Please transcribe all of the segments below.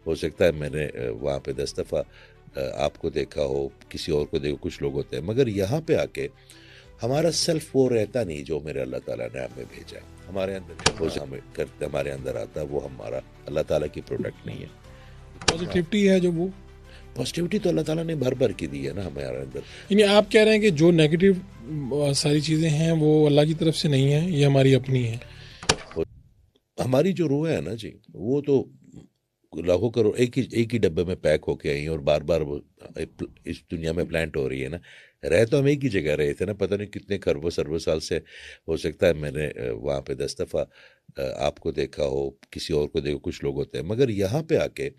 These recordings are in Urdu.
ہو سکتا ہے میں نے وہاں پہ 10 دفعہ آپ کو دیکھا ہو، کسی اور کو دیکھو، کچھ لوگ ہوتے ہیں، مگر یہاں پہ آ کے ہمارا سیلف وہ رہتا نہیں جو میرے اللہ تعالیٰ نے ہمیں بھیجا ہے. ہمارے اندر وہ ہمیں کرتے ہمارے اندر آتا ہے، وہ ہمارا اللہ تعالیٰ کی پروڈکٹ نہیں ہے. پازیٹیوٹی ہے جو وہ، پازیٹیوٹی تو اللہ تعالیٰ نے بھر بھر کی دی ہے نا ہمارے اندر. یعنی آپ کہہ رہے ہیں کہ جو نیگیٹو ساری چیزیں ہیں وہ اللہ کی طرف سے نہیں ہیں، یہ ہماری اپنی ہیں. ہماری جو روح ہے نا جی، وہ تو لاکھوں کروڑ ایک ہی ڈبے میں پیک ہو کے آئی ہیں، اور بار بار وہ اس دنیا میں پلانٹ ہو رہی ہے نا. رہ تو ہم ایک ہی جگہ رہے تھے نا، پتہ نہیں کتنے خربوں سربوں سال سے. ہو سکتا ہے میں نے وہاں پہ 10 دفعہ آپ کو دیکھا ہو، کسی اور کو دیکھو، کچھ لوگ ہوتے ہیں، مگر یہاں پہ آ کے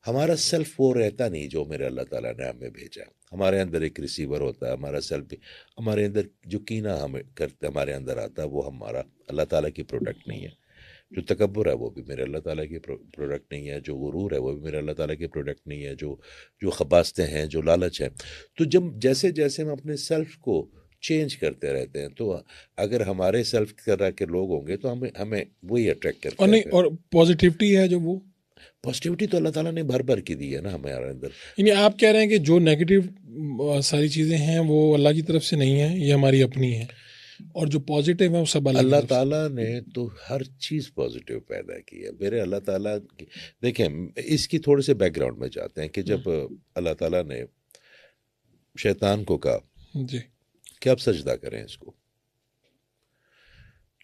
ہمارا سیلف وہ رہتا نہیں جو میرے اللہ تعالیٰ نے ہمیں بھیجا. ہمارے اندر ایک ریسیور ہوتا ہے، ہمارا سیلف بھی. ہمارے اندر جو کینہ ہمیں کرتے ہمارے اندر آتا ہے، وہ ہمارا اللہ تعالیٰ کی پروڈکٹ نہیں ہے. جو تکبر ہے وہ بھی میرے اللہ تعالیٰ کی پروڈکٹ نہیں ہے. جو غرور ہے وہ بھی میرے اللہ تعالیٰ کی پروڈکٹ نہیں ہے. جو خباستیں ہیں، جو لالچ ہے. تو جب جیسے جیسے ہم اپنے سیلف کو چینج کرتے رہتے ہیں، تو اگر ہمارے سیلف کی طرح کے لوگ ہوں گے تو ہمیں وہی اٹریکٹ اور کرتے نہیں، ہیں. اور پازیٹیوٹی ہے جو وہ، پازیٹیوٹی تو اللہ تعالیٰ نے بھر بھر کی دی ہے نا ہمارے اندر. یعنی آپ کہہ رہے ہیں کہ جو نیگیٹو ساری چیزیں ہیں وہ اللہ کی طرف سے نہیں ہیں، یہ ہماری اپنی ہیں، اور جو پازیٹیو ہے وہ سب اللہ کی اللہ طرف سے. تعالیٰ نے تو ہر چیز پازیٹیو پیدا کی ہے. میرے اللہ تعالیٰ کی دیکھیں، اس کی تھوڑے سے بیک گراؤنڈ میں جاتے ہیں کہ جب اللہ تعالیٰ نے شیطان کو کہا جی، کہ آپ سجدہ کریں اس کو،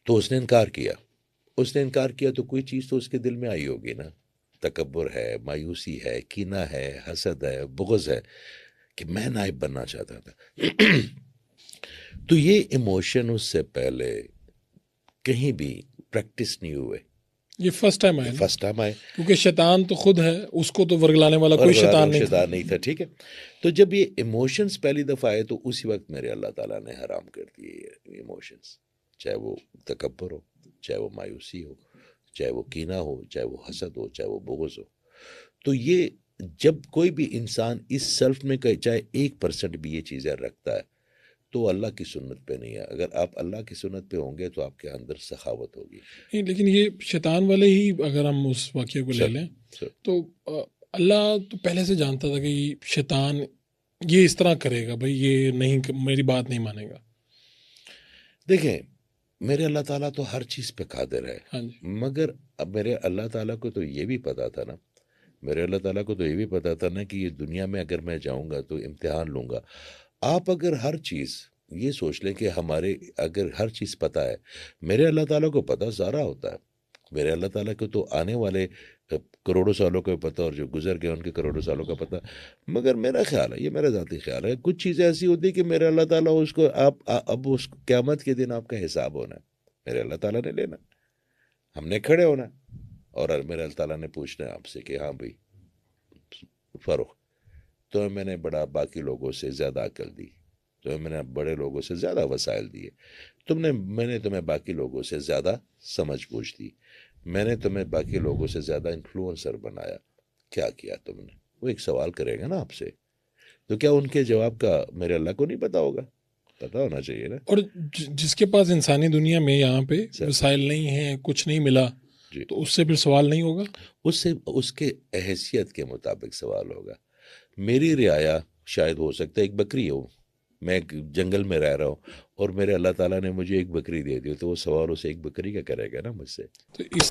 تو اس نے انکار کیا. تو کوئی چیز تو اس کے دل میں آئی ہوگی نا. تکبر ہے، مایوسی ہے، کینہ ہے، حسد ہے، بغض ہے، کہ میں نائب بننا چاہتا تھا. تو یہ ایموشن اس سے پہلے کہیں بھی پریکٹس نہیں ہوئے. یہ فرسٹ ٹائم آیا نا، فرسٹ ٹائم آئے. کیونکہ شیطان تو خود ہے، اس کو تو ورگلانے والا کوئی شیطان نہیں تھا. نہیں تھا. ٹھیک ہے. تو جب یہ ایموشنز پہلی دفعہ آئے تو اسی وقت میرے اللہ تعالیٰ نے حرام کر دیے یہ ایموشنز. چاہے وہ تکبر ہو، چاہے وہ مایوسی ہو، چاہے وہ کینہ ہو، چاہے وہ حسد ہو، چاہے وہ بغض ہو. تو یہ جب کوئی بھی انسان اس سیلف میں چاہے 1% بھی یہ چیزیں رکھتا ہے تو اللہ کی سنت پہ نہیں ہے. اگر آپ اللہ کی سنت پہ ہوں گے تو آپ کے اندر سخاوت ہوگی. نہیں، لیکن یہ شیطان والے ہی اگر ہم اس واقعے کو لے لیں تو اللہ تو پہلے سے جانتا تھا کہ شیطان یہ اس طرح کرے گا، بھائی یہ نہیں، میری بات نہیں مانے گا. دیکھیں، میرے اللہ تعالیٰ تو ہر چیز پہ قادر ہے. ہاں جی، مگر اب میرے اللہ تعالیٰ کو تو یہ بھی پتا تھا نا، میرے اللہ تعالیٰ کو تو یہ بھی پتا تھا نا کہ یہ دنیا میں اگر میں جاؤں گا تو امتحان لوں گا. آپ اگر ہر چیز یہ سوچ لیں کہ ہمارے اگر ہر چیز پتہ ہے، میرے اللہ تعالیٰ کو پتہ سارا ہوتا ہے. میرے اللہ تعالیٰ کو تو آنے والے کروڑوں سالوں کا پتہ، اور جو گزر گئے ان کے کروڑوں سالوں کا پتہ. مگر میرا خیال ہے، یہ میرا ذاتی خیال ہے، کچھ چیزیں ایسی ہوتی کہ میرے اللہ تعالیٰ اس کو اب اس قیامت کے دن آپ کا حساب ہونا ہے، میرے اللہ تعالیٰ نے لینا، ہم نے کھڑے ہونا، اور میرے اللہ تعالیٰ نے پوچھنا ہے آپ سے کہ ہاں بھائی فاروق، تو میں نے بڑا باقی لوگوں سے زیادہ عقل دی، تو میں نے بڑے لوگوں سے زیادہ وسائل دیے، میں نے تمہیں باقی لوگوں سے زیادہ سمجھ بوجھ دی، میں نے تمہیں باقی لوگوں سے زیادہ انفلوئنسر بنایا، کیا کیا تم نے؟ وہ ایک سوال کرے گا نا آپ سے، تو کیا ان کے جواب کا میرے اللہ کو نہیں پتا ہوگا؟ پتا ہونا چاہیے نا. اور جس کے پاس انسانی دنیا میں یہاں پہ وسائل نہیں ہیں، کچھ نہیں ملا، جی، تو اس سے پھر سوال نہیں ہوگا. اس کے حیثیت کے مطابق سوال ہوگا. میری رعایا شاید ہو سکتا ہے ایک بکری ہو، میں ایک جنگل میں رہ رہا ہوں اور میرے اللہ تعالیٰ نے مجھے ایک بکری دے دی، تو وہ سوال اسے ایک بکری کا کرے گا نا مجھ سے. تو اس